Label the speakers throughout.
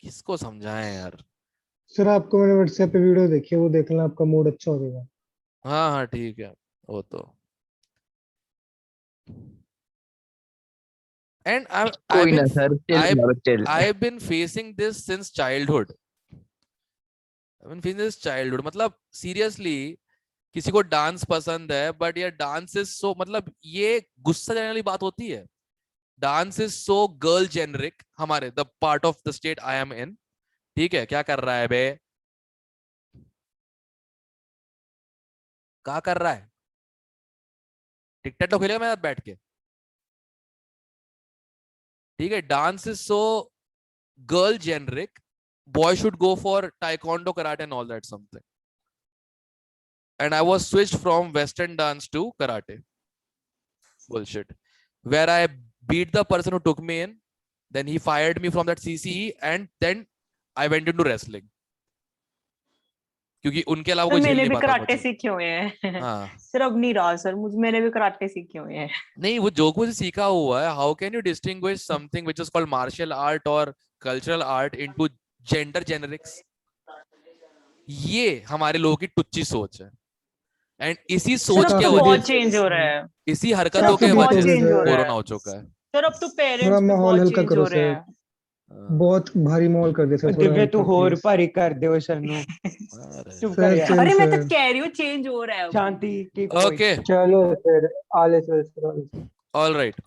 Speaker 1: किसको समझाएं यार।
Speaker 2: सर आपको मैंने व्हाट्सएप पे वीडियो देखी है, वो देखना, आपका मूड अच्छा हो जाएगा।
Speaker 1: हाँ हाँ ठीक है वो तो। And I've
Speaker 3: कोई
Speaker 1: been
Speaker 3: ना सर, चिल
Speaker 1: I've
Speaker 3: मारो chill.
Speaker 1: I've been facing this since childhood. I've been facing this childhood. मतलब seriously किसी को डांस पसंद है बट ये डांस इज सो, मतलब ये गुस्सा देने वाली बात होती है। Dance is so girl generic हमारे the part of the state I am in. ठीक है, क्या कर रहा है बे, क्या कर रहा है? टिकटॉक तो खेलेगा मेरे साथ बैठ के? ठीक है, dance is so girl generic, boy should go for taekwondo, karate and all that something. And I was switched from western dance to karate. Bullshit. Where I beat the person who took me in, then he fired me from that CCE, and then I went into wrestling क्योंकि उनके अलावा
Speaker 4: sir
Speaker 1: कोई झेल
Speaker 4: मैंने
Speaker 1: नहीं
Speaker 4: भी
Speaker 1: पाता
Speaker 4: karate
Speaker 1: मुझे।
Speaker 4: सीखे हुए हैं।
Speaker 1: हाँ
Speaker 4: सर अब नहीं रहा सर, मैंने भी कराटे सीखे हुए हैं।
Speaker 1: नहीं, वो जो कुछ सीखा हुआ है, how can you distinguish something which is called martial art और cultural art into gender generics? ये हमारे लोगों की टुच्ची सोच है। एंड इसी
Speaker 4: सर
Speaker 1: सोच
Speaker 4: अब
Speaker 1: के
Speaker 4: तो
Speaker 2: काफी
Speaker 1: वजह
Speaker 4: बहुत
Speaker 2: देर
Speaker 1: से,
Speaker 4: चेंज हो रहा है।
Speaker 1: इसी
Speaker 4: सर
Speaker 1: हरकतों
Speaker 4: अब तो
Speaker 1: के
Speaker 2: काफी
Speaker 4: बहुत
Speaker 1: वजह
Speaker 2: बीते
Speaker 1: से
Speaker 4: चेंज हो रहा
Speaker 1: कोरोना
Speaker 4: है।
Speaker 1: हो चुका है।
Speaker 4: सर अब तो
Speaker 2: थोड़ा
Speaker 4: पेरेंट्स भी
Speaker 2: माहौल
Speaker 4: बहुत
Speaker 2: हल्का
Speaker 4: चेंज
Speaker 2: करो
Speaker 4: हो रहे
Speaker 2: सर,
Speaker 4: हैं।
Speaker 2: बहुत भारी माहौल कर दिया सर, थोड़ा
Speaker 3: दिव्य तू
Speaker 2: हल्का
Speaker 3: होर
Speaker 2: प्लीज।
Speaker 3: भारी कर दे सर नु।
Speaker 1: अरे
Speaker 3: चुप कर
Speaker 2: सर
Speaker 3: यार।
Speaker 2: चिल
Speaker 4: अरे मैं तो
Speaker 2: सर।
Speaker 4: कह रही हूँ चेंज हो रहा है अब।
Speaker 3: शांति, कीप क्वाइट।
Speaker 1: ओके
Speaker 2: चलो सर, आले सर आले सर।
Speaker 1: All right.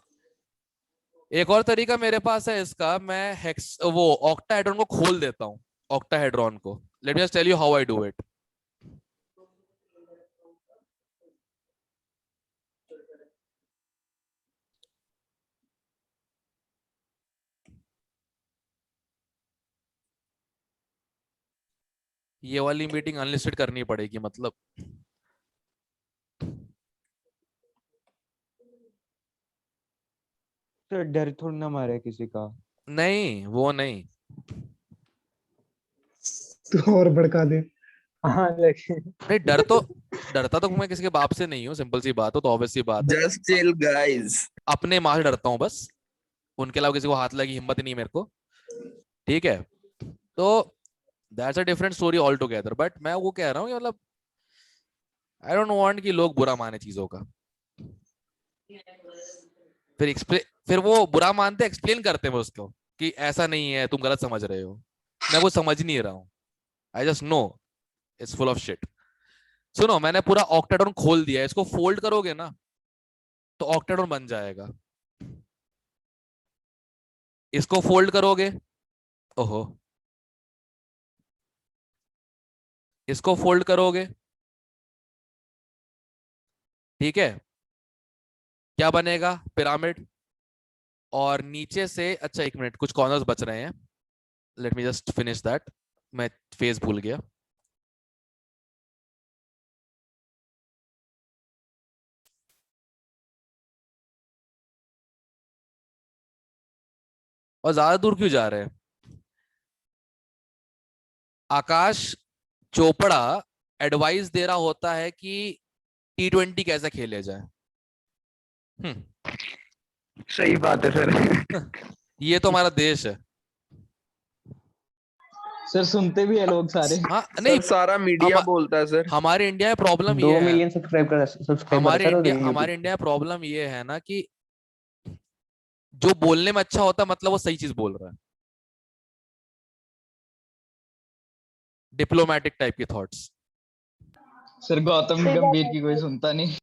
Speaker 1: एक और तरीका मेरे पास है इसका, मैं हेक्स वो ऑक्टाहेड्रॉन को खोल देता हूँ। ऑक्टाहेड्रॉन को, let me just tell you how I do it. ये वाली मीटिंग अनलिस्टेड करनी पड़ेगी मतलब।
Speaker 3: सर डर थोड़ा ना मारे किसी का।
Speaker 1: नहीं वो नहीं।
Speaker 2: तो और भड़का दे।
Speaker 3: हाँ लेकिन
Speaker 1: नहीं डर तो, डरता तो मैं किसी के बाप से नहीं हूँ, सिंपल सी बात हो तो ऑब्वियस सी बात है।
Speaker 5: Just chill guys.
Speaker 1: अपने माँ से डरता हूँ बस, उनके अलावा किसी को हाथ लगी हिम्मत नहीं मेरे को। ठीक है, तो that's a different story all together. But मैं वो कह रहा हूँ कि मतलब आई डोंट वांट कि लोग बुरा माने चीजों का। फिर वो बुरा मानते, एक्सप्लेन करते हैं उसको कि ऐसा नहीं है, तुम गलत समझ रहे हो। मैं वो समझ नहीं रहा हूँ, I just know it's full of shit. सुनो, मैंने पूरा ऑक्टाहेड्रॉन खोल दिया है, इसको फोल्ड करोगे ना तो ऑक्टाहेड्रॉन बन जाएगा। इसको फोल्ड करोगे, ओहो, इसको फोल्ड करोगे, ठीक है, क्या बनेगा? पिरामिड। और नीचे से, अच्छा एक मिनट, कुछ कॉर्नर्स बच रहे हैं, late me just finish that. मैं फेस भूल गया। और ज्यादा दूर क्यों जा रहे हैं? आकाश चोपड़ा एडवाइस दे रहा होता है कि T20 कैसे खेले जाए।
Speaker 3: सही बात है सर।
Speaker 1: ये तो हमारा देश है।
Speaker 6: सर सुनते भी है लोग सारे।
Speaker 1: हाँ नहीं,
Speaker 5: सर सारा मीडिया
Speaker 1: हम
Speaker 5: बोलता है सर।
Speaker 1: हमारे इंडिया में प्रॉब्लम
Speaker 3: 2
Speaker 1: ये है,
Speaker 3: मिलियन सब्सक्राइबर सर यूट्यूब
Speaker 1: हमारे इंडिया में प्रॉब्लम ये है ना कि जो बोलने में अच्छा होता है मतलब वो सही चीज बोल रहा है। डिप्लोमेटिक टाइप के थॉट्स।
Speaker 6: सर गौतम गंभीर की कोई सुनता नहीं।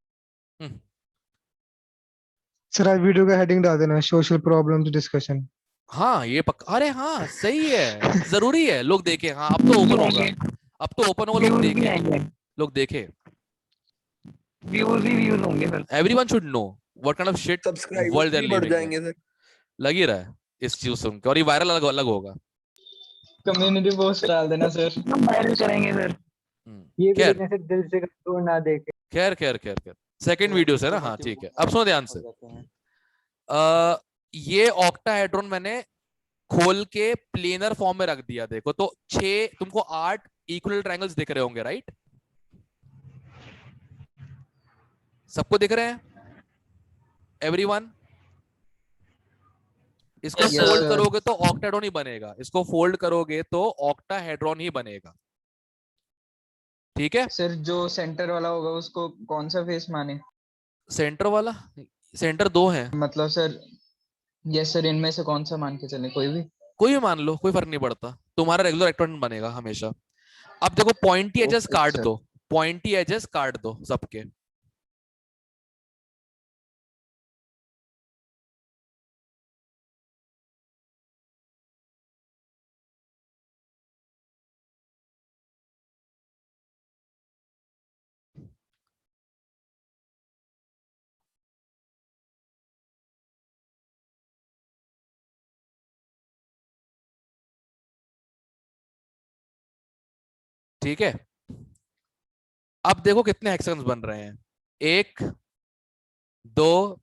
Speaker 2: सर आज वीडियो का हेडिंग डाल देना, सोशल प्रॉब्लम्स डिस्कशन।
Speaker 1: हाँ ये अरे हाँ सही है, जरूरी है लोग देखें। हाँ अब तो ओपन होगा, अब तो ओपन होगा, लोग
Speaker 3: व्यूज भी
Speaker 1: देखें,
Speaker 3: आएंगे,
Speaker 1: लोग देखें।
Speaker 3: व्यूज ही व्यूज होंगे sir.
Speaker 1: Everyone should know what kind of shit
Speaker 5: subscribers
Speaker 1: world they are
Speaker 5: भी बढ़
Speaker 1: लिविंग इन।
Speaker 5: जाएंगे सर।
Speaker 1: लग ही रहा है इस चीज सुन के, और ये वायरल अलग अलग होगा।
Speaker 6: कम्युनिटी पोस्ट डाल देना सर।
Speaker 3: हम वायरल करेंगे सर।
Speaker 2: ये भी
Speaker 1: खैर
Speaker 2: देखने से दिल से तो ना देखे।
Speaker 1: खैर खैर खैर खैर, सेकंड वीडियो से ना, हाँ ठीक है, अब सुनो ध्यान से। ये ऑक्टाहेड्रॉन मैंने खोल के प्लेनर फॉर्म में रख दिया। देखो तो 6, तुमको 8 इक्वल ट्रायंगल्स दिख रहे होंगे, राइट? सबको दिख रहे हैं एवरीवन? इसको
Speaker 6: Yes,
Speaker 1: फोल्ड
Speaker 6: sir.
Speaker 1: करोगे तो ऑक्टाहेड्रॉन ही बनेगा, इसको फोल्ड करोगे तो ऑक्टाहेड्रॉन ही बनेगा। ठीक है,
Speaker 6: सर जो सेंटर वाला होगा उसको कौन सा फेस माने?
Speaker 1: सेंटर वाला, सेंटर दो है,
Speaker 6: मतलब सर, यस सर, इनमें से कौन सा मान के चले? कोई भी?
Speaker 1: कोई भी मान लो, कोई फर्क नहीं पड़ता, तुम्हारा रेगुलर इलेक्ट्रॉन बनेगा हमेशा। अब देखो पॉइंटी एजेस
Speaker 6: ओके
Speaker 1: काट
Speaker 6: सर।
Speaker 1: दो, पॉइंटी एजेस काट दो सबके। ठीक है, अब देखो कितने हेक्सागन्स बन रहे हैं, 1 2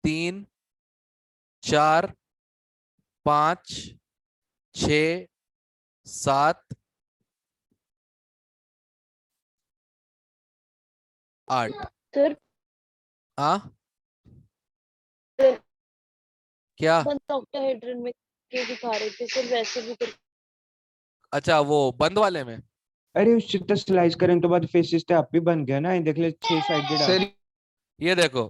Speaker 1: 3 4 5 6 7 8।
Speaker 7: सर
Speaker 1: हाँ क्या?
Speaker 7: ऑक्टाहेड्रन में के दिखा रहे थे सर, वैसे भी कर
Speaker 1: अच्छा वो बंद वाले में,
Speaker 8: अरे उससे तो स्लाइस करें तो बाद फेसिस तो आप भी बन गया ना, ये देख ले 6 साइडेड आप।
Speaker 6: सर
Speaker 1: ये देखो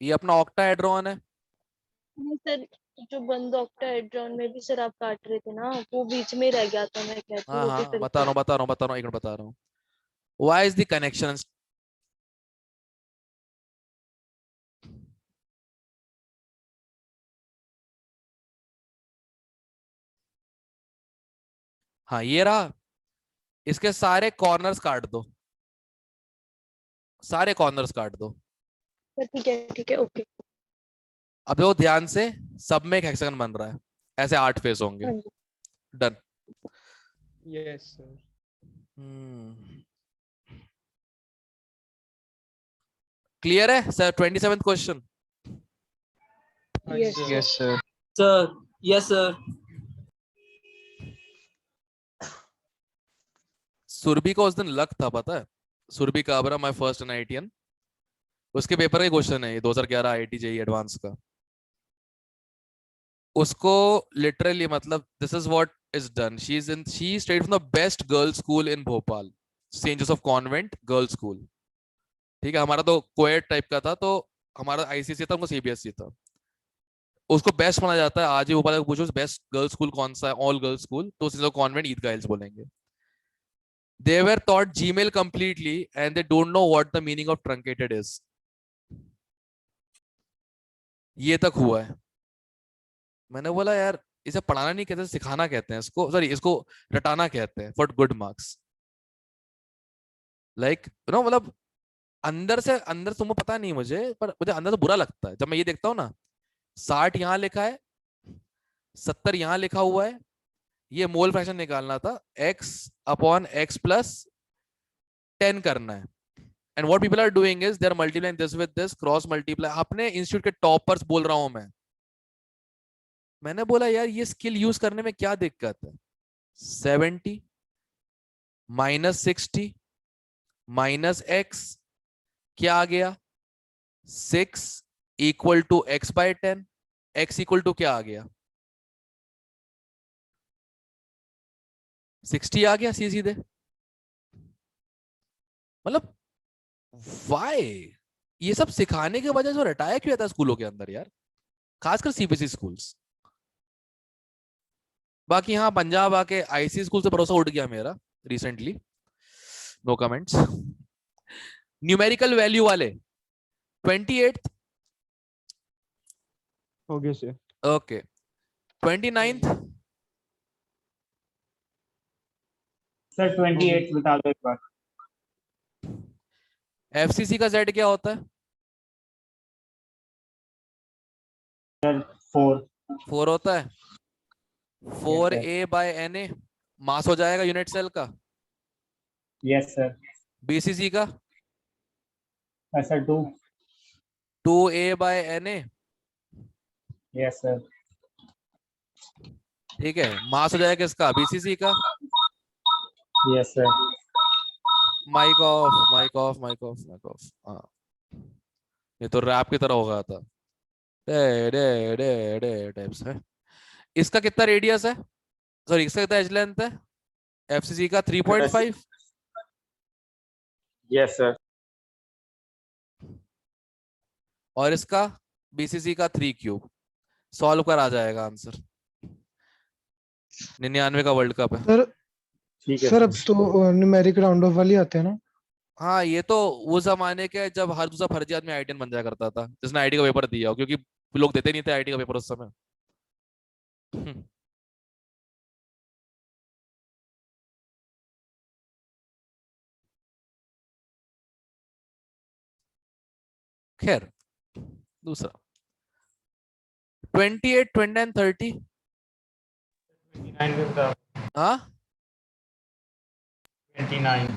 Speaker 1: ये अपना ऑक्टाहेड्रॉन है।
Speaker 7: सर जो बंद ऑक्टाहेड्रॉन में भी सर आप काट रहे थे ना, वो बीच में रह गया था, मैं कहती हूँ
Speaker 1: हाँ
Speaker 7: वो भी
Speaker 1: हाँ
Speaker 7: फिर
Speaker 1: बता रहा हूँ बता रहा हूँ बता रहा हूँ, एक मिनट बता रहा हूँ। Why is the connection? हाँ ये रहा, इसके सारे कॉर्नर्स काट दो, सारे कॉर्नर्स काट दो।
Speaker 7: ठीक है ओके।
Speaker 1: अब देखो ध्यान से, सब में एक हेक्सागन बन रहा है, ऐसे 8 फेस होंगे।
Speaker 7: हाँ जी।
Speaker 1: डन।
Speaker 8: Yes sir.
Speaker 1: क्लियर है sir? 27th question.
Speaker 7: Yes
Speaker 6: yes sir.
Speaker 3: Sir yes sir.
Speaker 1: Surabhi को उस दिन लक था पता है, Surabhi Kabra my first NITN, उसके पेपर का क्वेश्चन है ये 2011 आईआईटी जेईई एडवांस का। उसको लिटरली मतलब this is what is done, she studied from the best girls school in Bhopal, Saint Joseph Convent Girls School. ठीक है, हमारा तो कोएड टाइप का था, तो हमारा आईसीएसई था, उनको सीबीएसई था। उसको बेस्ट माना जाता है आज भी, भोपाल का पूछो बेस्ट गर्ल्स स्कूल कौन सा है, ऑल गर्ल्स स्कूल, तो सेंट जोसेफ कॉन्वेंट ईदगाह हिल्स बोलेंगे। They were taught Gmail completely and they don't know what the meaning of truncated is. ये तक हुआ है। मैंने बोला यार इसे पढ़ाना नहीं कहते, सिखाना कहते हैं इसको, सॉरी इसको रटाना कहते हैं for good marks. Like you know मतलब अंदर से, अंदर तुमको पता नहीं मुझे, पर मुझे अंदर तो बुरा लगता है जब मैं ये देखता हूँ ना, 60 यहाँ लिखा है, 70 यहाँ लिखा हुआ है, ये मोल फ्रैक्शन निकालना था, x अपॉन x प्लस 10 करना है। And what people are doing is they are multiplying this with this, cross multiply। अपने इंस्टीट्यूट के टॉपर्स बोल रहा हूं मैं। मैंने बोला यार ये स्किल यूज करने में क्या दिक्कत है? 70 माइनस 60 माइनस x क्या आ गया? 6 equal to x by 10, x equal to क्या आ गया? 60 आ गया सीधे। मतलब वाई ये सब सिखाने के वजह से रटाया क्यों जाता है स्कूलों के अंदर यार, खासकर सीबीएसई स्कूल्स। बाकी हाँ पंजाब आके आईसी स्कूल से भरोसा उठ गया मेरा recently, no comments. Numerical value वाले 28th
Speaker 8: हो गया सर।
Speaker 1: ओके, 29th
Speaker 9: सर 28 बता दो एक बार।
Speaker 1: एफसीसी का जेड क्या होता है?
Speaker 9: सर 4
Speaker 1: होता है 4a बाय na, मास हो जाएगा यूनिट सेल का।
Speaker 9: Yes sir.
Speaker 1: बीसीसी का
Speaker 9: sir
Speaker 1: 2a by na,
Speaker 9: yes sir.
Speaker 1: ठीक है, मास हो जाएगा किसका? बीसीसी का।
Speaker 9: Yes sir.
Speaker 1: Mike off mike off mike off mike off. हाँ ये तो रैप की तरह हो गया था, day day day day types है। इसका कितना रेडियस है, सॉरी इसका कितना एज लेंथ है, एफसीसी का 3.5।
Speaker 9: Yes sir.
Speaker 1: और इसका बीसीसी का 3 क्यूब। सॉल्व कर आ जाएगा आंसर। 99 का वर्ल्ड कप है।
Speaker 2: सर
Speaker 9: ठीक है
Speaker 2: सर अब तो न्यूमेरिक राउंड ऑफ वाले आते हैं ना।
Speaker 1: हाँ ये तो वो जमाने के जब हर दूसरा फर्जी आदमी आईटीएन बन जाया करता था, जिसने आईटी का पेपर दिया हो, क्योंकि लोग देते नहीं थे आईटी का पेपर उस समय। खैर दूसरा 28, 20 एंड 30।
Speaker 9: 29 भी बता।
Speaker 1: हाँ
Speaker 9: 29।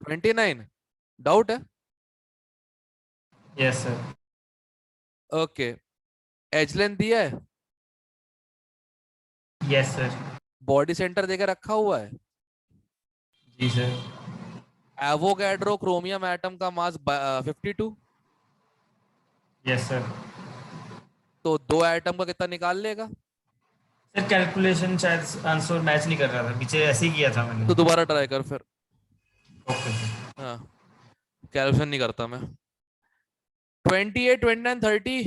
Speaker 1: 29 डाउट है।
Speaker 9: Yes sir.
Speaker 1: Okay edge length दिया है,
Speaker 9: यस सर।
Speaker 1: बॉडी सेंटर देकर रखा हुआ है।
Speaker 9: जी सर।
Speaker 1: एवोगैड्रो क्रोमियम एटम का मास 52।
Speaker 9: Yes sir.
Speaker 1: तो 2 एटम का कितना निकाल लेगा।
Speaker 9: सर कैलकुलेशन शायद आंसर मैच नहीं कर रहा था, पीछे ऐसे ही किया था मैंने।
Speaker 1: तो दोबारा ट्राई कर फिर।
Speaker 9: Okay sir.
Speaker 1: हाँ कैलकुलेशन नहीं करता मैं। 28, 29, 30।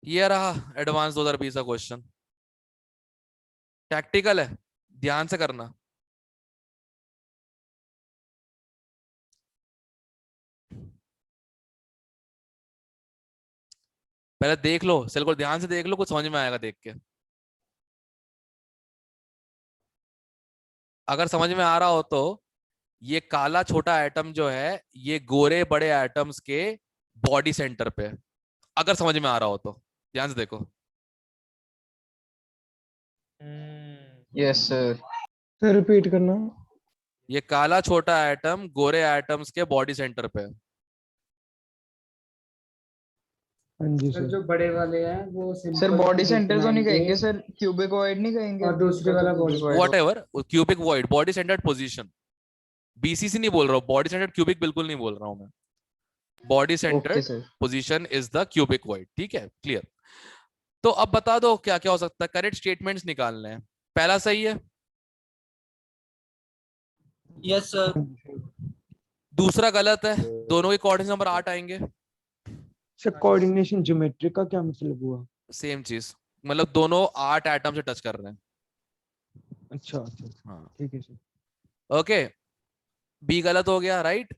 Speaker 1: ये रहा एडवांस 2020 का क्वेश्चन। टैक्टिकल है, ध्यान से करना। पहले देख लो सेल को, ध्यान से देख लो, कुछ समझ में आएगा देख के। अगर समझ में आ रहा हो तो ये काला छोटा एटम जो है ये गोरे बड़े एटम्स के बॉडी सेंटर पे है। अगर समझ में आ रहा हो तो ध्यान से देखो।
Speaker 6: Yes sir.
Speaker 2: सर रिपीट करना।
Speaker 1: ये काला छोटा एटम गोरे एटम्स के बॉडी सेंटर पे है।
Speaker 8: हाँ जी
Speaker 10: सर
Speaker 8: सर।
Speaker 10: जो बड़े वाले हैं वो
Speaker 6: सर
Speaker 10: simple
Speaker 6: बॉडी सेंटर तो नहीं
Speaker 10: नाइन के
Speaker 6: कहेंगे सर, क्यूबिक वॉइड नहीं कहेंगे।
Speaker 10: और दूसरे वाला body void।
Speaker 1: What ever cubic void, body centred position. BCC नहीं बोल रहा हूँ, बॉडी सेंटर्ड क्यूबिक बिल्कुल नहीं बोल रहा हूँ मैं। Body
Speaker 6: okay
Speaker 1: centred
Speaker 6: sir.
Speaker 1: Position is the cubic void. ठीक है क्लियर। तो अब बता दो क्या क्या हो सकता है। करेक्ट स्टेटमेंट्स निकालने हैं। पहला सही है,
Speaker 3: यस सर।
Speaker 1: दूसरा गलत है। दोनों के कोऑर्डिनेट नंबर 8 आएंगे।
Speaker 8: सर कोऑर्डिनेशन ज्योमेट्री का क्या मतलब हुआ।
Speaker 1: सेम चीज, मतलब दोनों 8 एटम से टच कर रहे हैं।
Speaker 8: अच्छा अच्छा
Speaker 1: हाँ
Speaker 8: ठीक है सर।
Speaker 1: ओके बी गलत हो गया राइट।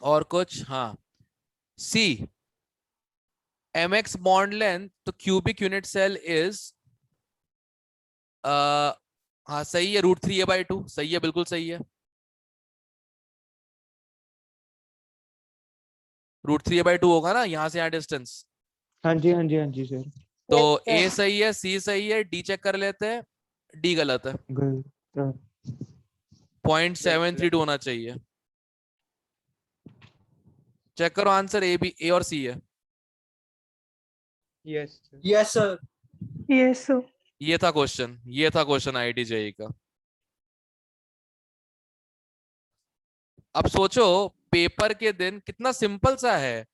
Speaker 1: और कुछ, हाँ सी mx बॉन्ड लेंथ तो क्यूबिक यूनिट सेल इज हाँ सही है, √3a/2 सही है, बिल्कुल सही है। √3a/2 होगा ना, यहाँ से यहाँ डिस्टेंस।
Speaker 8: हाँ जी हाँ जी हाँ जी सर।
Speaker 1: तो ए सही है, सी सही है, डी चेक कर लेते हैं। डी गलत है,
Speaker 8: गलत।
Speaker 1: 0.732 होना चाहिए। चेक करो आंसर, ए और सी है।
Speaker 8: Yes
Speaker 3: yes sir.
Speaker 4: यस
Speaker 1: ये था क्वेश्चन आईआईटी जेईई का। अब सोचो पेपर के दिन कितना सिंपल सा है।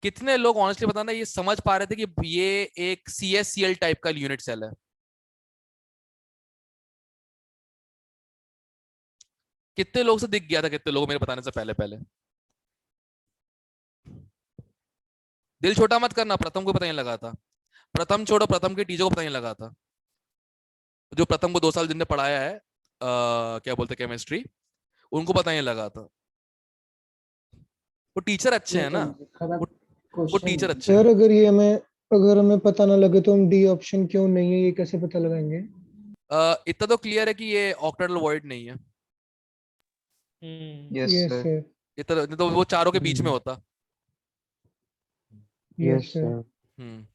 Speaker 1: कितने लोग ऑनेस्टली बताना ये समझ पा रहे थे कि ये एक CSCl टाइप का यूनिट सेल है। कितने लोग से दिख गया था, कितने लोग मेरे बताने से पहले पहले। दिल छोटा मत करना, प्रथम को पता नहीं लगा था। प्रथम छोड़ो, प्रथम के टीचर को पता नहीं लगा था। जो प्रथम को 2 साल जिनने पढ़ाया है क्या बोलते केमिस्ट्री, उनको पता नहीं लगा था। वो टीचर अच्छे हैं ना, वो टीचर अच्छे
Speaker 2: सर
Speaker 1: हैं।
Speaker 2: अगर हमें पता ना लगे तो हम डी ऑप्शन क्यों नहीं है ये कैसे पता लगाएंगे।
Speaker 1: इतना तो क्लियर है कि ये ऑक्टेटल वॉइड नहीं है।
Speaker 6: Yes
Speaker 2: yes
Speaker 6: sir.
Speaker 2: सर।
Speaker 1: इतना तो वो चारों के बीच में होता।
Speaker 2: Yes sir.
Speaker 1: हम्म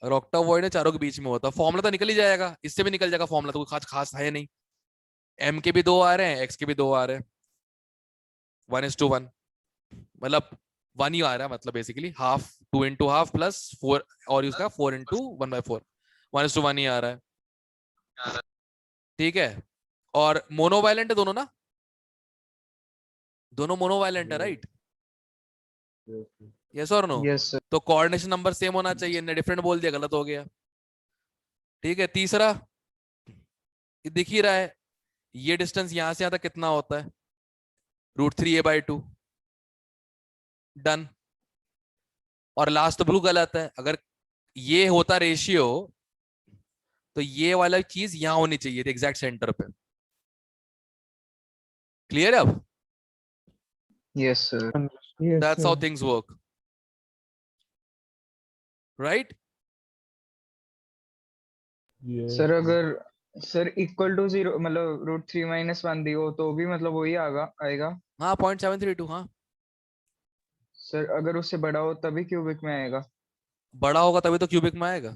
Speaker 1: और ऑक्टा वॉइड है, चारों के बीच में होता। फॉर्मूला तो निकल ही जाएगा, इससे भी निकल जाएगा फॉर्मूला, तो कोई खास है नहीं। m के भी 2 आ रहे हैं, x के भी 2 आ रहे हैं, 1:1। मतलब 1 ही आ रहा है, मतलब basically half 2 into half plus 4 और उसका 4 into 1/4 1:1 ही आ रहा है, ठीक है। और मोनोवायलेंट है दोनों ना, दोनों मोनोवायलेंट है राइट, यस और नो?
Speaker 6: Yes sir.
Speaker 1: तो कोऑर्डिनेशन नंबर सेम होना चाहिए, ने डिफरेंट बोल दिया, गलत हो गया, ठीक है। तीसरा ये दिख ही रहा है, ये डिस्टेंस यहां से यहां तक कितना होता है, √3a/2, डन। और लास्ट तो बिल्कुल गलत है, अगर ये होता रेशियो तो ये वाला चीज यहां होनी चाहिए थी एग्जैक्ट सेंटर पे, क्लियर है अब?
Speaker 6: Yes sir.
Speaker 2: Yes,
Speaker 1: that's
Speaker 2: sir.
Speaker 1: How things work, right?
Speaker 6: Sir अगर सर इक्वल टू 0 मतलब √3 - 1 दी हो तो भी मतलब वही आएगा।
Speaker 1: हाँ 0.732, हाँ
Speaker 6: सर अगर उससे बड़ा हो तभी क्यूबिक में आएगा।
Speaker 1: बड़ा होगा तभी तो क्यूबिक में आएगा,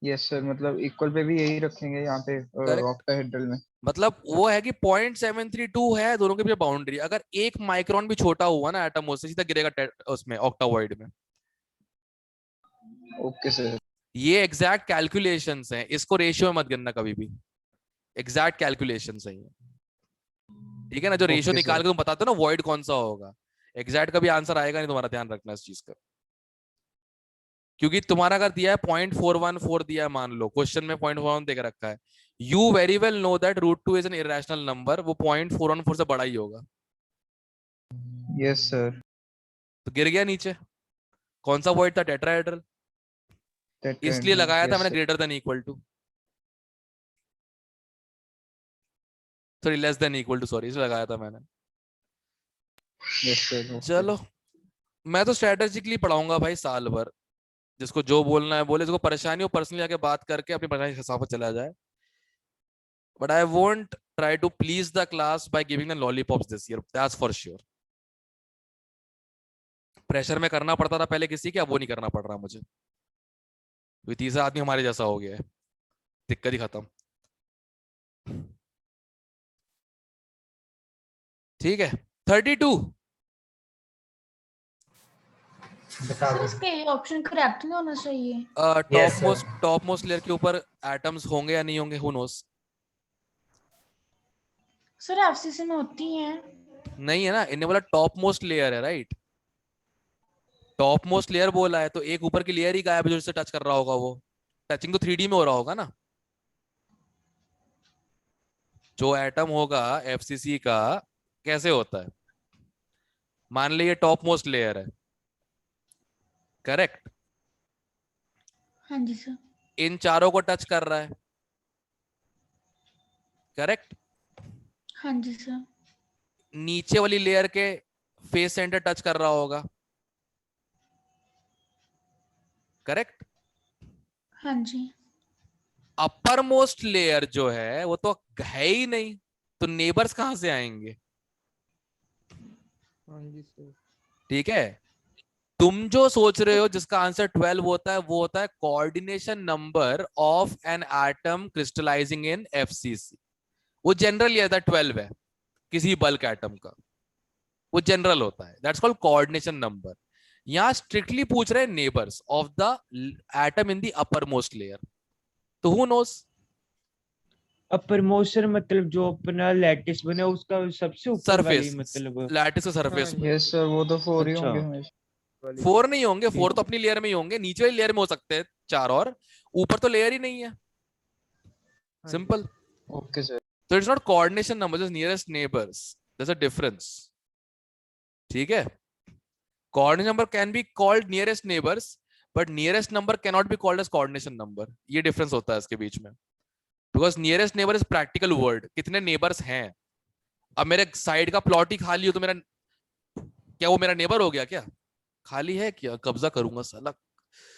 Speaker 6: यस सर, मतलब इक्वल पे भी यही रखेंगे यहाँ पे
Speaker 1: Correct.
Speaker 6: ऑक्टाहेड्रल में।
Speaker 1: मतलब वो है कि 0.732 है दोनों के बीच बाउंड्री, अगर 1 माइक्रोन भी छोटा हुआ ना एटम, उससे सीधा गिरेगा उसमें ऑक्टावॉइड में।
Speaker 6: Okay sir.
Speaker 1: ये एग्जैक्ट कैलकुलेशंस हैं, इसको रेशियो में मत गिनना कभी भी, एग्जैक्ट कैलकुलेशंस हैं ये, ठीक है ना? जो रेशियो
Speaker 6: Okay,
Speaker 1: निकाल
Speaker 6: sir.
Speaker 1: के तुम बताते हो ना वॉइड कौन सा होगा, एग्जैक्ट कभी आंसर आएगा नहीं, तुम्हारा ध्यान रखना इस चीज का। क्योंकि तुम्हारा अगर दिया है 0.414 दिया है, मान लो क्वेश्चन में 0.41 देकर रखा है, you very well know that √2 is an irrational number, वो 0.414 से बड़ा ही होगा,
Speaker 6: यस सर।
Speaker 1: तो गिर गया नीचे। कौन सा वॉइड था? टेट्राहेड्रल, इसलिए लगाया था मैंने greater than equal to, sorry less than equal to, sorry, इसलिए लगाया था मैंने।
Speaker 6: Yes sir.
Speaker 1: चलो मैं तो स्ट्रेटेजिकली पढ़ाऊंगा भाई साल भर, जिसको जो बोलना है बोले, जिसको परेशानी हो पर्सनली आके बात करके अपनी परेशानी के हिसाब से चला जाए, but I won't try to please the class by giving the lollipops this year, that's for sure. Pressure में करना पड़ता था पहले किसी के, अब वो नहीं करना पड़ रहा मुझे, क्योंकि तीसरा आदमी हमारे जैसा हो गया है, दिक्कत ही खत्म, ठीक है। 32
Speaker 11: सर इसके ऑप्शन करेक्ट नहीं होना चाहिए।
Speaker 1: टॉप मोस्ट लेयर के ऊपर एटम्स होंगे या नहीं होंगे, हु नोस?
Speaker 11: सर एफसीसी में होती हैं।
Speaker 1: नहीं है ना, इन्हें बोला टॉप मोस्ट लेयर है, राइट? टॉप मोस्ट लेयर बोला है तो एक ऊपर की लेयर ही गायब है जो इससे टच कर रहा होगा, वो टचिंग तो 3D में हो रहा होगा ना। जो एटम होगा एफसीसी का कैसे होता है, मान लीजिए टॉप मोस्ट लेयर है, करेक्ट?
Speaker 11: हाँ जी सर।
Speaker 1: इन चारों को टच कर रहा है, करेक्ट?
Speaker 11: हाँ जी सर।
Speaker 1: नीचे वाली लेयर के फेस सेंटर टच कर रहा होगा, करेक्ट?
Speaker 11: हाँ जी।
Speaker 1: अपर मोस्ट लेयर जो है वो तो है ही नहीं, तो नेबर्स कहां से आएंगे? ठीक है, तुम जो सोच रहे हो जिसका आंसर 12 होता है, वो होता है coordination number of an atom crystallizing in FCC. वो जनरल ये 12 है किसी बल्क एटम का, वो जनरल होता है, दैट्स कॉल्ड कोऑर्डिनेशन नंबर। यहां स्ट्रिक्टली पूछ रहे हैं neighbours of the atom in the upper most layer, तो who knows?
Speaker 8: Upper most sir मतलब जो अपना लैटिस बना उसका सबसे ऊपर वाली
Speaker 1: सरफेस,
Speaker 8: मतलब।
Speaker 1: लैटिस का सरफेस पे।
Speaker 6: यस सर, वो तो 4 ही
Speaker 8: अच्छा।
Speaker 6: होंगे हमेशा।
Speaker 1: 4 नहीं होंगे, 4 तो अपनी लेयर में ही होंगे, नीचे वाली लेयर में हो सकते हैं 4, और ऊपर तो लेयर ही नहीं है, simple.
Speaker 6: Okay sir.
Speaker 1: So it's not coordination numbers, it's nearest neighbors. There's a difference. ठीक है? Coordination number can be called nearest neighbors, but nearest number cannot be called as coordination number. ये difference होता है इसके बीच में. Because nearest neighbor is practical word. कितने neighbors हैं? अब मेरे साइड का प्लॉट ही खाली हो तो मेरा क्या वो मेरा नेबर हो गया क्या? खाली है क्या? कब्जा करूंगा साला।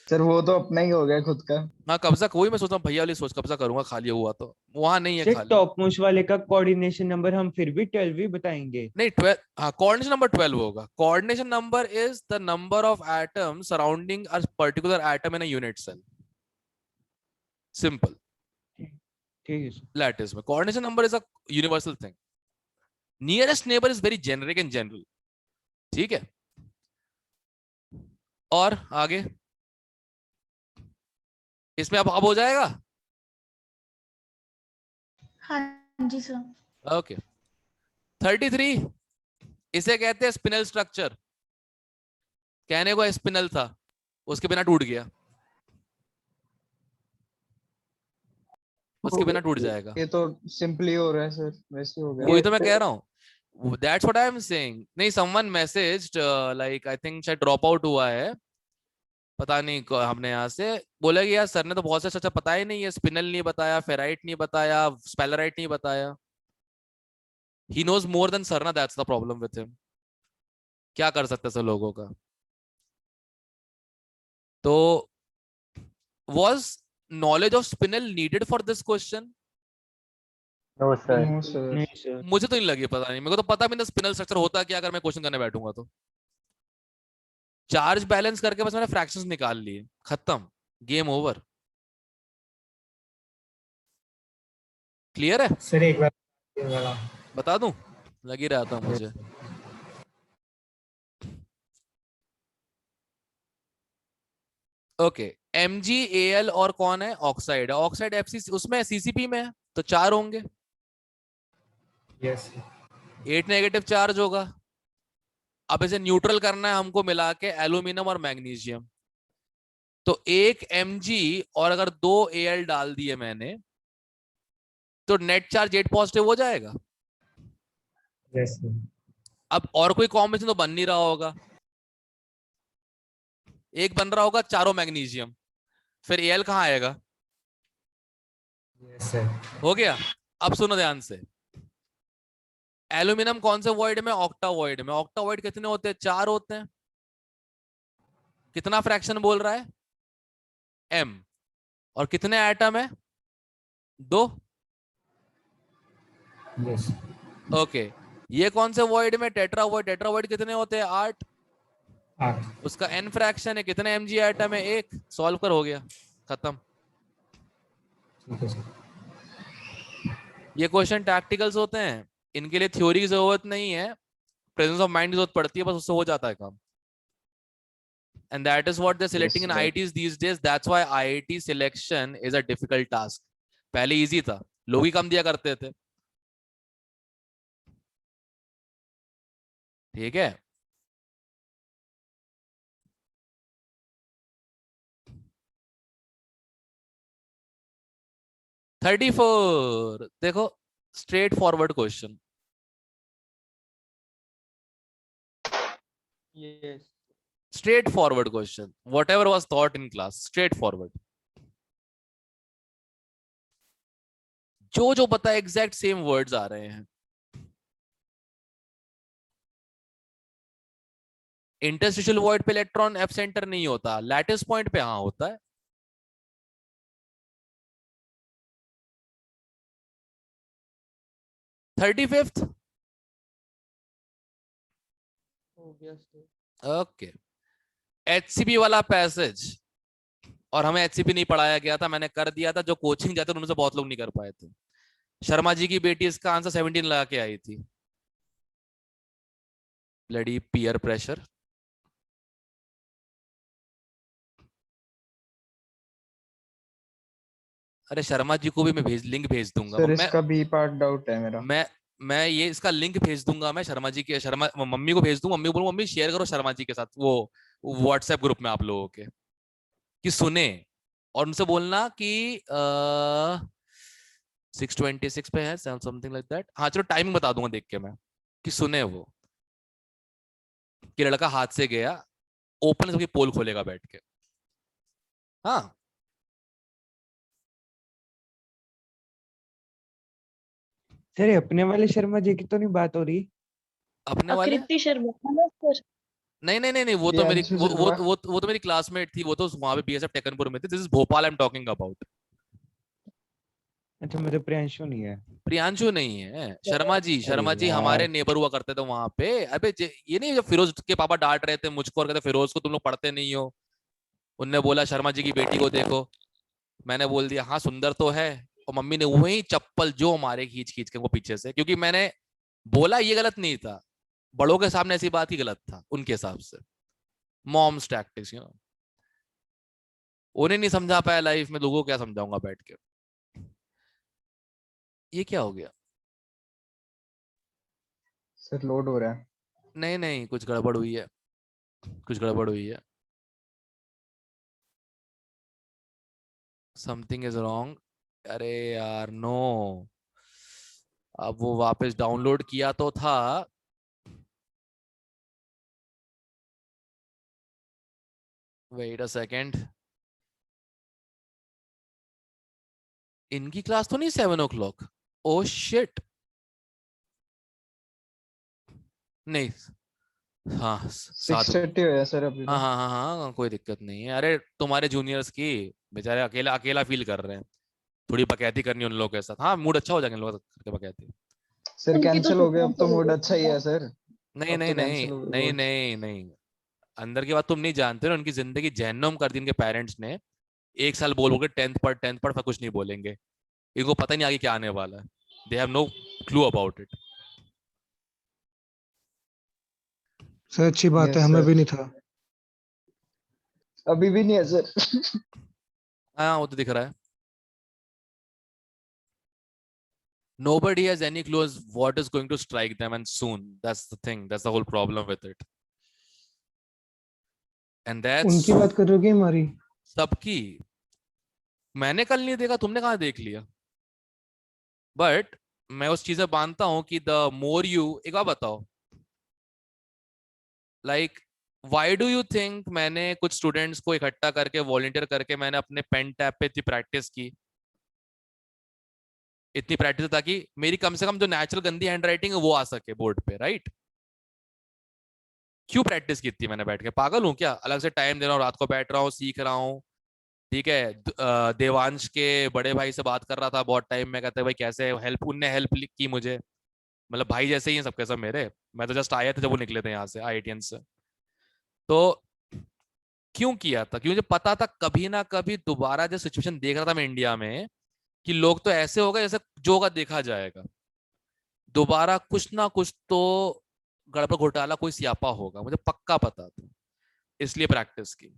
Speaker 6: सर वो तो अपना ही हो गया खुद का।
Speaker 1: हाँ कब्जा, कोई मैं सोचता हूँ भैया वाली सोच, कब्जा करूंगा खाली हुआ तो, वहां नहीं है
Speaker 8: सर
Speaker 1: खाली।
Speaker 8: टॉप मोस्ट वाले का कोऑर्डिनेशन नंबर हम फिर भी 12 ही बताएंगे।
Speaker 1: नहीं 12, हाँ कोऑर्डिनेशन नंबर 12 होगा। Coordination number is the number of atom surrounding a particular atom in a unit cell, simple.
Speaker 8: ठीक है सर।
Speaker 1: लैटिस में coordination number is a universal thing, nearest neighbour is very generic and general, ठीक है? और आगे इसमें अब हो जाएगा।
Speaker 11: हाँ जी सर।
Speaker 1: ओके 33 इसे कहते हैं स्पिनल स्ट्रक्चर। कहने को स्पिनल था, उसके बिना टूट गया, उसके बिना टूट जाएगा।
Speaker 6: ये तो सिंपली हो रहा है सर, वैसे हो गया।
Speaker 1: वही तो मैं कह रहा हूँ, that's what I am saying. नहीं, someone messaged like I think शायद ड्रॉप आउट हुआ है, पता नहीं हमने यहाँ से बोला कि यार सर ने तो बहुत से अच्छा पता ही नहीं है, स्पिनल नहीं बताया, फेराइट नहीं बताया, स्पेलराइट नहीं बताया। He knows more than sir ना, that's the problem with him. क्या कर सकते सर लोगों का। तो was knowledge of spinel needed for this question?
Speaker 10: No sir.
Speaker 6: No sir.
Speaker 8: नहीं सर।
Speaker 1: मुझे तो नहीं लगी, पता नहीं, मेरे को तो पता भी नहीं स्पिनल स्ट्रक्चर होता क्या अगर मैं क्वेश्चन करने बैठूंगा तो। चार्ज बैलेंस करके बस मैंने फ्रैक्शंस निकाल लिए, खत्म, गेम ओवर। क्लियर है
Speaker 9: सर एक बार
Speaker 1: बता दूं, लग ही रहा था मुझे। ओके MgAl और कौन है, ऑक्साइड है। ऑक्साइड FCC उसमें CCP में है तो 4 होंगे।
Speaker 9: यस
Speaker 1: 8 नेगेटिव चार्ज होगा। अब इसे न्यूट्रल करना है हमको मिला के एल्यूमिनियम और मैग्नीशियम। तो एक Mg और अगर 2 Al डाल दिए मैंने तो नेट चार्ज 8 पॉजिटिव हो जाएगा।
Speaker 9: यस
Speaker 1: अब और कोई कॉम्बिनेशन तो बन नहीं रहा होगा, एक बन रहा होगा चारों मैग्नीशियम, फिर Al कहाँ आएगा।
Speaker 9: यस सर
Speaker 1: हो गया। अब सुनो ध्यान से, एल्यूमिनियम कौन से वॉइड में, ऑक्टा वॉइड में। ऑक्टा वॉइड कितने होते हैं, 4 होते हैं। कितना फ्रैक्शन बोल रहा है, M, और कितने एटम है, 2।
Speaker 9: यस
Speaker 1: ओके ये कौन से वॉइड में, टेट्रा वॉइड। टेट्रा वॉइड कितने होते हैं, 8।
Speaker 9: 8
Speaker 1: उसका n फ्रैक्शन है, कितने Mg एटम है, 1। सॉल्व कर, हो गया, खत्म।
Speaker 9: ठीक है सर।
Speaker 1: ये क्वेश्चन टैक्टिकल्स होते हैं, इनके लिए थ्योरी की जरूरत नहीं है, प्रेजेंस ऑफ माइंड की जरूरत पड़ती है, बस उससे हो जाता है काम। And that is what they're selecting in IITs these days. That's why IIT selection is a difficult task. पहले इजी था, लोग ही कम दिया करते थे। ठीक है, थर्टी फोर देखो, straight forward question.
Speaker 8: Yes
Speaker 1: straight forward question, what ever was thought in class, straight forward. जो जो पता है एग्जैक्ट सेम वर्ड्स आ रहे हैं। इंटरस्टिशियल वॉइड पे इलेक्ट्रॉन एफ सेंटर नहीं होता, लैटिस पॉइंट पे हाँ होता है। थर्टी फिफ्थ ओके, HCP वाला पैसेज, और हमें HCP नहीं पढ़ाया गया था, मैंने कर दिया था। जो कोचिंग जाते उनमें से बहुत लोग नहीं कर पाए थे। शर्मा जी की बेटी इसका आंसर 17 लगा के आई थी। Bloody peer pressure. अरे शर्मा जी को भी मैं लिंक भेज दूंगा।
Speaker 6: सर इसका बी पार्ट डाउट है मेरा।
Speaker 1: मैं ये इसका लिंक भेज दूंगा, मैं शर्मा जी के, शर्मा मम्मी को भेज दूंगा। मम्मी को बोलूंगा मम्मी शेयर करो शर्मा जी के साथ वो व्हाट्सएप ग्रुप में आप लोगों के, कि सुने, और उनसे बोलना कि 6:26 पे है, समथिंग लाइक दैट। हाँ चलो टाइमिंग बता दूंगा देख के मैं, कि सुने वो, कि लड़का हाथ से गया, ओपन सबकी पोल खोलेगा बैठ के। हाँ
Speaker 8: सर अपने वाले शर्मा जी की तो नहीं बात हो रही।
Speaker 1: अपने वाले
Speaker 7: आकृति शर्मा है ना सर?
Speaker 1: नहीं नहीं नहीं नहीं, वो तो मेरी वो तो मेरी क्लासमेट थी, वो तो वहां पे BSF टेकनपुर में थी। This is Bhopal I am talking about.
Speaker 8: अच्छा मतलब प्रियांशु नहीं है।
Speaker 1: प्रियांशु नहीं है, शर्मा जी हमारे नेबर हुआ करते थे वहां पे। अबे ये नहीं, जब फिरोज के पापा डांट रहे थे मुझको और कहते फिरोज को तुम लोग पढ़ते नहीं हो, उनने बोला शर्मा जी की बेटी को देखो। मैंने बोल दिया हाँ सुंदर तो है, और मम्मी ने वही चप्पल जो मारे खींच खींच के वो पीछे से, क्योंकि मैंने बोला ये गलत नहीं था, बड़ों के सामने ऐसी बात ही गलत था उनके हिसाब से। Mom's tactics, you know. उन्हें नहीं समझा पाया लाइफ में, लोगों को क्या समझाऊंगा बैठ के। ये क्या हो गया?
Speaker 6: सर लोड हो रहा है।
Speaker 1: नहीं नहीं, कुछ गड़बड़ हुई है, कुछ गड़बड़ हुई है। Something is wrong. अरे यार नो, अब वो वापस डाउनलोड किया तो था। वेट अ सेकेंड, इनकी क्लास तो नहीं 7 o'clock? ओ शिट, नहीं, हाँ
Speaker 6: 6:30 हो गया सर अभी
Speaker 1: हाँ
Speaker 6: तो।
Speaker 1: हाँ हाँ हाँ, कोई दिक्कत नहीं है। अरे तुम्हारे जूनियर्स की बेचारे अकेला अकेला फील कर रहे हैं, थोड़ी बकैती करनी उन लोगों के साथ। हाँ मूड अच्छा हो जाएगा इन लोगों के साथ करके बकैती।
Speaker 6: सर
Speaker 7: उनकी तो
Speaker 6: कैंसिल हो गया, अब तो
Speaker 7: छुट्टियां
Speaker 6: मूड
Speaker 7: चल
Speaker 6: अच्छा ही
Speaker 7: रही
Speaker 6: है सर।
Speaker 1: नहीं
Speaker 6: अब
Speaker 1: नहीं
Speaker 6: तो कैंसिल हो
Speaker 1: नहीं
Speaker 6: गया
Speaker 1: नहीं
Speaker 6: रोज।
Speaker 1: नहीं नहीं, अंदर की बात तुम नहीं जानते हो। उनकी जिंदगी जहन्नुम कर दी इनके पेरेंट्स ने। 1 साल बोलोगे 10th पढ़ फिर कुछ नहीं बोलेंगे। इनको पता नहीं आगे क्या आने वाला है। They have no clue about it.
Speaker 2: Sir अच्छी बात है,
Speaker 6: यस
Speaker 2: हमें
Speaker 6: सर,
Speaker 2: भी नहीं था।
Speaker 6: अभी भी नहीं है सर।
Speaker 1: हाँ वो तो दिख रहा है। Nobody has any clue as what is going to strike them, and soon. That's the thing. That's the whole problem with it. And that's
Speaker 2: उनकी बात कर रहे हो कि हमारी?
Speaker 1: सबकी। मैंने कल नहीं देखा, तुमने कहाँ देख लिया? बट मैं उस चीज से मानता हूं कि द मोर यू, एक बार बताओ, like why do you think मैंने कुछ स्टूडेंट्स को इकट्ठा करके वॉलंटियर करके मैंने अपने पेन टैब पे इतनी प्रैक्टिस की, इतनी प्रैक्टिस ताकि मेरी कम से कम जो नेचुरल गंदी हैंड राइटिंग है वो आ सके बोर्ड पे, राइट? क्यों प्रैक्टिस की थी मैंने बैठ के? पागल हूं क्या? अलग से टाइम दे रहा हूँ, रात को बैठ रहा हूँ, सीख रहा हूँ। ठीक है, देवांश के बड़े भाई से बात कर रहा था बहुत टाइम में, कहते भाई कैसे हेल्प, उनने हेल्प की मुझे, मतलब भाई जैसे ही हैं सबके सब मेरे। मैं तो जस्ट आया था जब वो निकले थे यहाँ से IITian से। तो क्यों किया था? क्योंकि मुझे पता था कभी ना कभी दोबारा जो सिचुएशन देख रहा था मैं इंडिया में, कि लोग तो ऐसे हो गए जैसे जो होगा देखा जाएगा, दोबारा कुछ ना कुछ तो गड़बड़ घोटाला कोई सियापा होगा, मुझे पक्का पता था, इसलिए प्रैक्टिस की।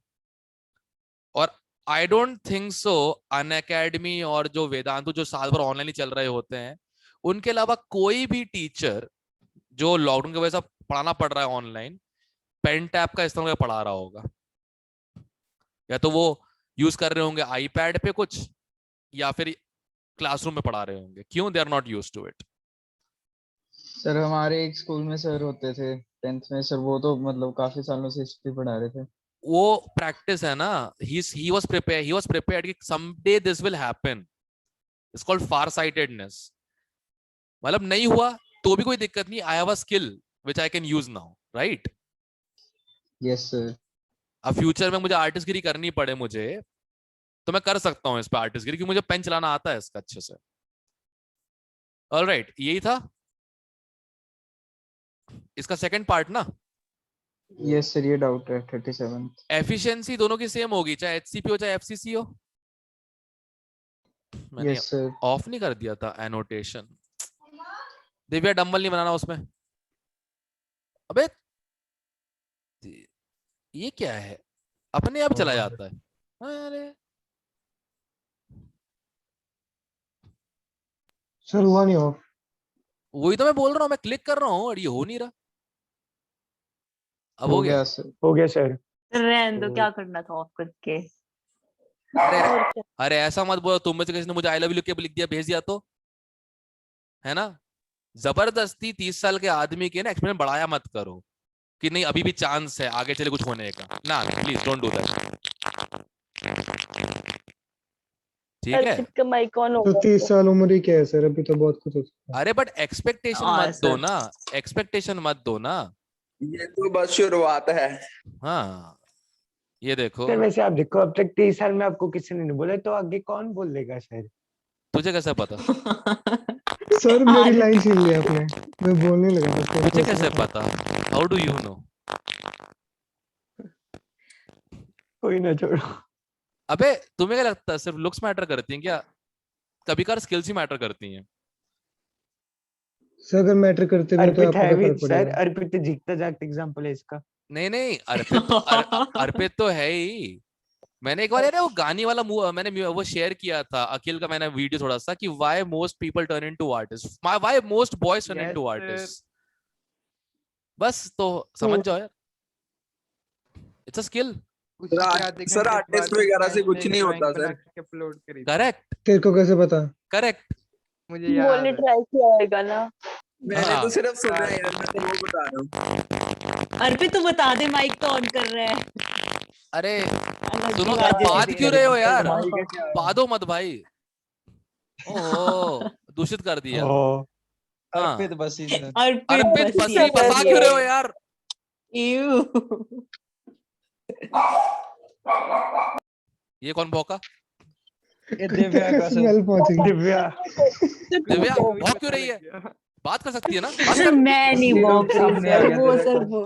Speaker 1: और I don't think so Unacademy और जो वेदांतु जो साल भर ऑनलाइन ही चल रहे होते हैं, उनके अलावा कोई भी टीचर जो लॉकडाउन की वजह से पढ़ाना पड़ रहा है ऑनलाइन, पेन टैब का इस्तेमाल करके पढ़ा रहा होगा। या तो वो यूज कर रहे होंगे आईपैड पे कुछ, या फिर क्लासरूम में पढ़ा रहे होंगे। क्यों? They are not used to it.
Speaker 6: Sir हमारे एक स्कूल में सर होते थे 10th में सर, वो तो मतलब काफी सालों से हिस्ट्री पढ़ा रहे थे।
Speaker 1: वो प्रैक्टिस है ना। he was prepared कि someday this will happen. It's called farsightedness. मतलब नहीं हुआ तो भी कोई दिक्कत नहीं, I have a skill which I can use now, right?
Speaker 6: Yes sir.
Speaker 1: अब फ्यूचर में मुझे आर्टिस्टगिरी करनी पड़े मुझे, तो मैं कर सकता हूँ इस पे आर्टिस्टगिरी, क्योंकि मुझे पेन चलाना आता है इसका अच्छे से। ऑलराइट, यही था इसका सेकंड पार्ट ना।
Speaker 6: यस सर, ये डाउट है 37th।
Speaker 1: एफिशिएंसी दोनों की सेम होगी, चाहे HCP हो चाहे FCC हो। मैंने
Speaker 6: यस सर।
Speaker 1: ऑफ नहीं कर दिया था एनोटेशन। दिव्या डंबल नहीं बनाना उसमें। अबे ये क्या है, अपने आप चला जाता है। अरे
Speaker 2: सर हुआ नहीं ऑफ।
Speaker 1: वही तो मैं बोल रहा हूँ, मैं क्लिक कर रहा हूँ और ये हो नहीं रहा। अब हो गया?
Speaker 6: सर,
Speaker 8: हो गया सर।
Speaker 4: रहने दो, क्या करना था ऑफ करके।
Speaker 1: अरे अरे ऐसा मत बोलो, तुम में से किसी ने मुझे आई लव यू लिख दिया भेज दिया तो, है ना? जबरदस्ती 30 साल के आदमी के ना एक्सपेरिमेंट बढ़ाया मत करो कि नहीं अभी भी चांस है आगे चले कुछ होने का। ना प्लीज डोंट डू दैट, ठीक है?
Speaker 7: अर्पित का माइक ऑन
Speaker 2: तो
Speaker 7: होगा
Speaker 2: 30 साल उम्र ही क्या है सर, अभी तो बहुत कुछ हो सकता है।
Speaker 1: अरे बट एक्सपेक्टेशन
Speaker 4: हाँ,
Speaker 1: मत दो
Speaker 4: सर।
Speaker 1: ना, एक्सपेक्टेशन मत दो ना।
Speaker 5: ये तो बस शुरुआत है।
Speaker 1: हाँ ये देखो,
Speaker 8: सर वैसे आप देखो, अब तक 30 साल में आपको किसी ने नहीं बोला, तो आगे कौन बोलेगा सर?
Speaker 1: तुझे कैसे पता?
Speaker 2: सर मेरी लाइन छीन ली आपने, मैं बोलने लगा था।
Speaker 1: तुझे कैसे पता? How do you know?
Speaker 8: कोई ना छोड़ो।
Speaker 1: अबे तुम्हें क्या लगता है सिर्फ लुक्स मैटर करती हैं क्या? कभी कभार स्किल्स ही मैटर करती हैं।
Speaker 2: सर अगर मैटर करते भी हैं तो
Speaker 8: अर्पित
Speaker 2: आपको
Speaker 8: है
Speaker 2: क्या
Speaker 8: भी
Speaker 2: फर्क
Speaker 8: सर,
Speaker 2: पड़ेगा?
Speaker 8: अर्पित जीतता जागता एग्जांपल है इसका।
Speaker 1: नहीं अर्पित तो है ही। मैंने एक बार यार वो गाने वाला मैंने वो शेयर किया था अखिल का, मैंने वीडियो थोड़ा सा, कि why most people turn into artist, why most boys turn
Speaker 8: Yes,
Speaker 1: into
Speaker 8: sir.
Speaker 1: Artist. बस तो समझ जाओ यार, इट्स अ स्किल।
Speaker 6: उसके आधे
Speaker 5: सर
Speaker 6: घंटे
Speaker 5: आर्टिस्ट
Speaker 6: बाद
Speaker 5: वगैरह से
Speaker 6: मैंने
Speaker 5: कुछ
Speaker 6: एक
Speaker 5: नहीं
Speaker 6: ड्राइंग
Speaker 5: होता
Speaker 6: बना
Speaker 5: सर।
Speaker 6: के अपलोड करी थी।
Speaker 1: करेक्ट
Speaker 2: तेरे को कैसे पता?
Speaker 1: करेक्ट।
Speaker 6: मुझे
Speaker 7: बोलने
Speaker 6: याद है।
Speaker 7: ट्राई किया होगा ना।
Speaker 5: मैंने
Speaker 1: हाँ।
Speaker 5: तो सिर्फ सुना है यार, मैं तो वो बता रहा हूँ।
Speaker 4: अर्पित तू बता दे, माइक तो ऑन कर रहा है।
Speaker 1: अरे
Speaker 4: अलग
Speaker 1: सुनो,
Speaker 4: ही बात
Speaker 1: बात
Speaker 4: है
Speaker 1: क्यों रहे हो यार?
Speaker 6: भाई का क्या है?
Speaker 1: बादो मत भाई। ओहो, दूषित कर दिया।
Speaker 8: ओ
Speaker 1: हाँ,
Speaker 3: अर्पित बसी सर।
Speaker 1: अर्पित
Speaker 4: बस
Speaker 1: बसी
Speaker 4: ये
Speaker 1: बसा क्यों रहे हो यार?
Speaker 4: यू
Speaker 1: ये कौन भौंका?
Speaker 3: ये दिव्या का सर।
Speaker 2: स्मेल पहुंच गई।
Speaker 8: दिव्या
Speaker 1: दिव्या
Speaker 6: कभी
Speaker 1: भौंक
Speaker 6: पता
Speaker 1: क्यों रही
Speaker 6: लग
Speaker 1: है?
Speaker 6: गया।
Speaker 1: बात कर सकती है ना, बात
Speaker 4: सर
Speaker 1: कर।
Speaker 4: मैं नहीं
Speaker 6: ये
Speaker 4: भौंक रही
Speaker 6: सामने आ
Speaker 4: सर,
Speaker 6: गया
Speaker 4: वो
Speaker 6: तेरे
Speaker 4: सर
Speaker 6: को।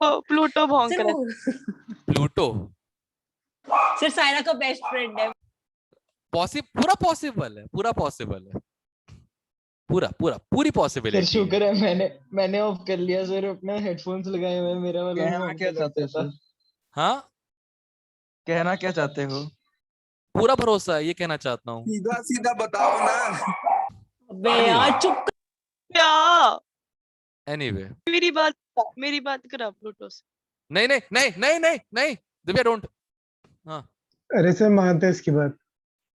Speaker 4: वो
Speaker 7: प्लूटो भौंक
Speaker 4: सर
Speaker 7: रहा है।
Speaker 4: वो
Speaker 1: प्लूटो
Speaker 4: सर सायरा का बेस्ट फ्रेंड है।
Speaker 1: पूरा पॉसिबल है, पूरा पॉसिबल है, पूरी
Speaker 6: सर
Speaker 1: पॉसिबिलिटी है।
Speaker 6: शुक्र है मैंने ऑफ कर लिया सर, अपने हेडफोन्स लगाए हुए हैं, मेरा वाला
Speaker 3: कहना
Speaker 6: मुंह
Speaker 3: क्या
Speaker 6: पे
Speaker 3: चाहते हो
Speaker 6: लगता था।
Speaker 3: सर?
Speaker 1: हाँ,
Speaker 3: कहना क्या चाहते हो?
Speaker 1: पूरा भरोसा है, ये कहना चाहता हूँ।
Speaker 5: सीधा सीधा बताओ ना।
Speaker 4: अबे यार चुप कर।
Speaker 7: क्या?
Speaker 1: एनीवे,
Speaker 7: मेरी बात करा प्लूटो से।
Speaker 1: नहीं दिव्या डोंट। हाँ,
Speaker 2: अरे सर मानते हैं इसकी बात।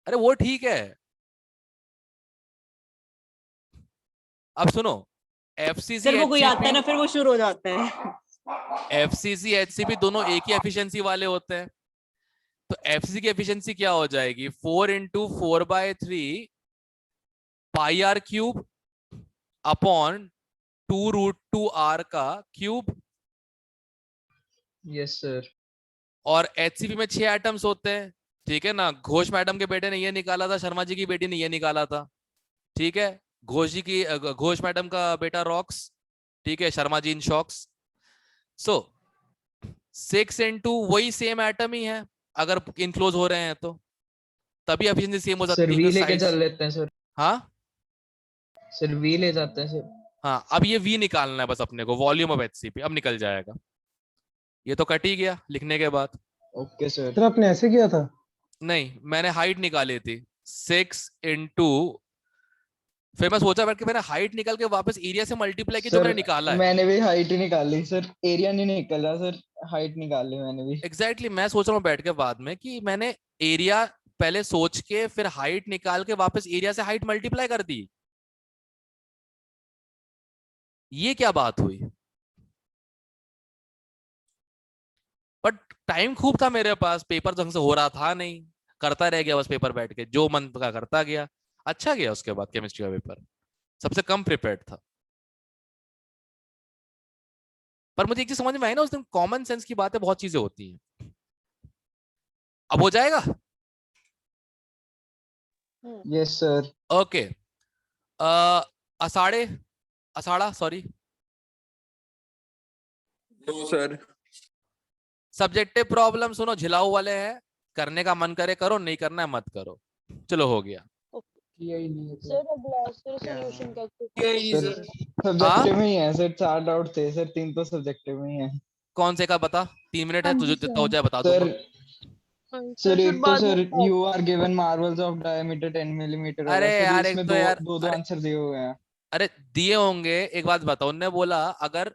Speaker 1: अरे वो ठीक है। अब सुनो, एफसीसी
Speaker 4: सर वो कोई आता है ना
Speaker 1: एचसीपी,
Speaker 4: फिर वो शुरू हो जाता है।
Speaker 1: एफसीसी एचसीपी दोनों एक ही एफिशिएंसी वाले होते हैं। तो एफसीसी की एफिशिएंसी क्या हो जाएगी? 4 × 4/3 पाई आर क्यूब अपॉन 2√2r का क्यूब।
Speaker 6: Yes sir.
Speaker 1: और एचसीपी में 6 एटम्स होते हैं, ठीक है ना? घोष मैडम के बेटे ने ये निकाला था, शर्मा जी की बेटी ने ये निकाला था, ठीक है? घोष मैडम का बेटा रॉक्स, ठीक है, शर्मा जी इन शॉक्स। सो 6 × वही सेम एटम ही है, अगर इनक्लोज हो रहे हैं तो तभी एफिशिएंसी सेम हो
Speaker 6: सर
Speaker 1: सकती
Speaker 6: वी
Speaker 1: है
Speaker 6: लेके
Speaker 1: साइज।
Speaker 6: चल लेते हैं सर।
Speaker 1: हाँ
Speaker 6: सर वी ले जाते हैं सर।
Speaker 1: हाँ, अब ये वी निकालना है बस अपने को, वॉल्यूम ऑफ एचसीपी, अब निकल जाएगा। ये तो कट ही गया लिखने के बाद।
Speaker 6: Okay sir.
Speaker 2: सर आपने ऐसे किया था?
Speaker 1: नहीं, मैंने हाइट निकाली थी 6 × फिर मैं सोचा बैठ के मैंने हाइट निकाल के वापस एरिया से मल्टीप्लाई किया जो
Speaker 6: सर
Speaker 1: मैंने निकाला है।
Speaker 6: मैंने भी हाइट ही निकाली सर, एरिया नहीं निकला सर, हाइट निकाल ली मैंने भी।
Speaker 1: एग्जैक्टली मैं सोच रहा हूँ बैठ के बाद में कि मैंने एरिया पहले सोच के फिर हाइट निकाल के वापस एरिया से हाइट मल्टीप्लाई कर दी। ये क्या बात हुई? बट टाइम खूब था मेरे पास, पेपर ढंग से हो रहा था नहीं, करता रह गया बस पेपर बैठ के, जो मन का करता गया। अच्छा गया उसके बाद केमिस्ट्री का पेपर, सबसे कम प्रिपेयर्ड था। पर मुझे एक चीज समझ में आई ना उस दिन, कॉमन सेंस की बातें बहुत चीजें होती हैं। अब हो जाएगा।
Speaker 6: Yes sir.
Speaker 1: ओके, अषाढ़ा सॉरी,
Speaker 5: तो सर
Speaker 1: सब्जेक्टिव प्रॉब्लम सुनो, झिलाऊ वाले हैं, करने का मन करे करो, नहीं करना है मत करो। चलो हो गया।
Speaker 7: सर अब लास्ट सॉल्यूशन का
Speaker 6: सर सब्जेक्टिव में ही है सर, 4 डाउट थे सर, 3 तो सब्जेक्टिव में ही है।
Speaker 1: कौन से का बता? 3 मिनट है,
Speaker 11: हाँ
Speaker 1: तुझे
Speaker 11: जी
Speaker 1: जितना हो
Speaker 11: सर।
Speaker 1: जाए बता
Speaker 6: सर
Speaker 1: दूंगा।
Speaker 6: सर एक तो sir you are given marbles of diameter 10 millimetre वाला,
Speaker 1: अरे
Speaker 6: सर
Speaker 1: यार एक
Speaker 6: इसमें
Speaker 1: तो
Speaker 6: दो
Speaker 1: यार,
Speaker 6: दो
Speaker 1: अरे
Speaker 6: आंसर दिए हुए हैं।
Speaker 1: अरे दिए होंगे, एक बात बताओ, उनने बोला अगर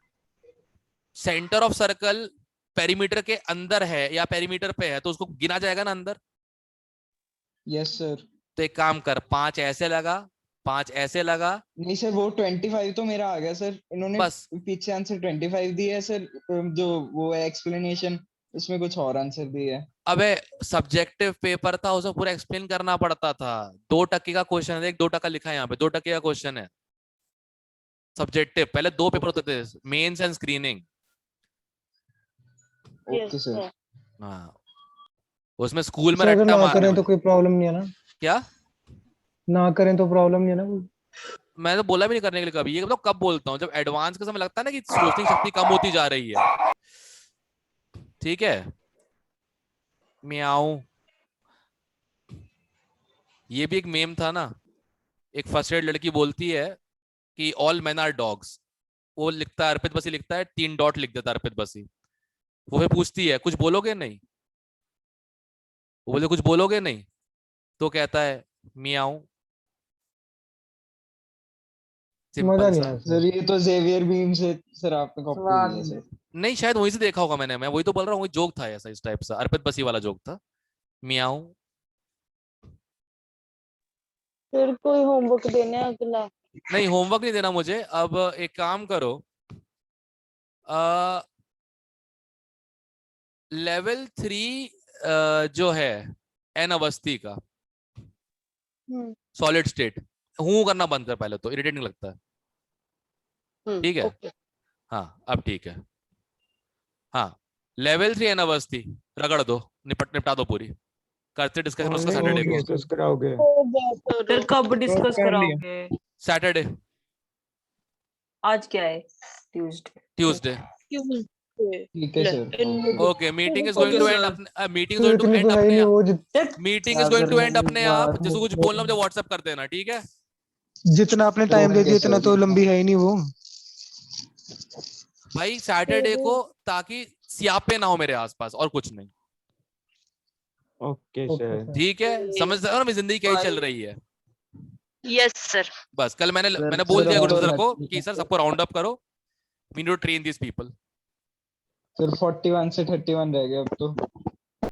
Speaker 1: सेंटर ऑफ सर्कल पेरीमीटर के अंदर है या पेरीमीटर पे है तो उसको गिना जाएगा ना अंदर।
Speaker 6: Yes sir.
Speaker 1: तो एक काम कर, 5 ऐसे लगा, 5 ऐसे लगा,
Speaker 6: नहीं सर वो 25 तो मेरा आ गया सर, इन्होंने
Speaker 1: बस।
Speaker 6: पीछे आंसर 25 दिया है सर, जो वो है एक्सप्लेनेशन उसमें कुछ और आंसर दिए है।
Speaker 1: अबे सब्जेक्टिव पेपर था, उसे पूरा एक्सप्लेन करना पड़ता था। 2% का क्वेश्चन है, 2% लिखा है यहाँ पे, 2% का क्वेश्चन है सब्जेक्टिव। पहले 2 पेपर होते थे, mains and screening.
Speaker 6: Okay sir.
Speaker 1: हाँ, उसमें स्कूल में
Speaker 2: सर अगर
Speaker 1: रट्टा
Speaker 2: ना
Speaker 1: मारने
Speaker 2: करें तो
Speaker 1: में
Speaker 2: कोई प्रॉब्लम नहीं है ना?
Speaker 1: क्या?
Speaker 2: ना करें तो प्रॉब्लम नहीं है ना कोई?
Speaker 1: मैं तो बोला भी नहीं करने के लिए कभी, ये मतलब कब बोलता हूँ जब एडवांस का समय लगता है ना कि सोचने की शक्ति कम होती जा रही है, ठीक है? म्याऊं, ये भी एक मेम था ना, एक फर्स्ट एड लड़की बोलती है कि ऑल मेन आर डॉग्स, वो लिखता है, अर्पित बसी लिखता है, 3 डॉट लिख देता है अर्पित बसी। वो फिर पूछती है कुछ बोलोगे नहीं, वो बोले कुछ बोलोगे नहीं, तो कहता है मियाऊ।
Speaker 2: मजा
Speaker 1: सिंपल
Speaker 2: नहीं
Speaker 1: सा।
Speaker 2: आया
Speaker 6: सर ये तो जेवियर बीम से सर आपने कॉपी की है सर।
Speaker 1: नहीं, शायद वहीं से देखा होगा मैंने, मैं वही तो बोल रहा हूँ, वही जोक था ऐसा, इस टाइप सा अर्पित बसी वाला जोक था, मियाऊ।
Speaker 7: फिर कोई होमवर्क देना है अगला?
Speaker 1: नहीं, होमवर्क नहीं देना मुझे। अब एक काम करो, लेवल 3 जो है एन अवस्थी का सॉलिड स्टेट, हूं करना बंद कर पहले, तो इरिटेटिंग लगता है। ठीक है,
Speaker 7: ओके।
Speaker 1: हाँ अब ठीक है। हाँ, लेवल 3 एन अवस्थी रगड़ दो, निपटा दो पूरी। करते डिस्कशन उसका सैटरडे को।
Speaker 8: डिस्कस कराओगे?
Speaker 4: फिर कब डिस्कस
Speaker 6: कर लिया।
Speaker 4: कराओगे?
Speaker 1: सैटरडे,
Speaker 4: आज क्या है?
Speaker 1: ट्यूसडे।
Speaker 6: ठीक है sir.
Speaker 1: Okay, meeting is going to end अपने, मीटिंग इज गोइंग टू
Speaker 2: इतनी
Speaker 1: एंड
Speaker 2: तो है ही
Speaker 1: अपने
Speaker 2: नहीं
Speaker 1: आप,
Speaker 2: वो
Speaker 1: meeting is going to end अपने आप। जैसे कुछ बोलना मुझे व्हाट्सएप कर देना, ठीक है?
Speaker 2: जितना आपने टाइम दे दिया इतना तो लंबी है ही नहीं वो।
Speaker 1: भाई सैटरडे को, ताकि सियापे ना हो मेरे आसपास, और कुछ नहीं।
Speaker 8: Okay sir.
Speaker 1: ठीक है, समझ रहे हो ना मेरी जिंदगी क्या ही चल रही है।
Speaker 7: Yes sir.
Speaker 1: बस कल मैंने बोल दिया गुरु सर को कि सर सबको राउंड अप करो, we need to train these people.
Speaker 6: Sir 41 से 31 रह गए अब तो।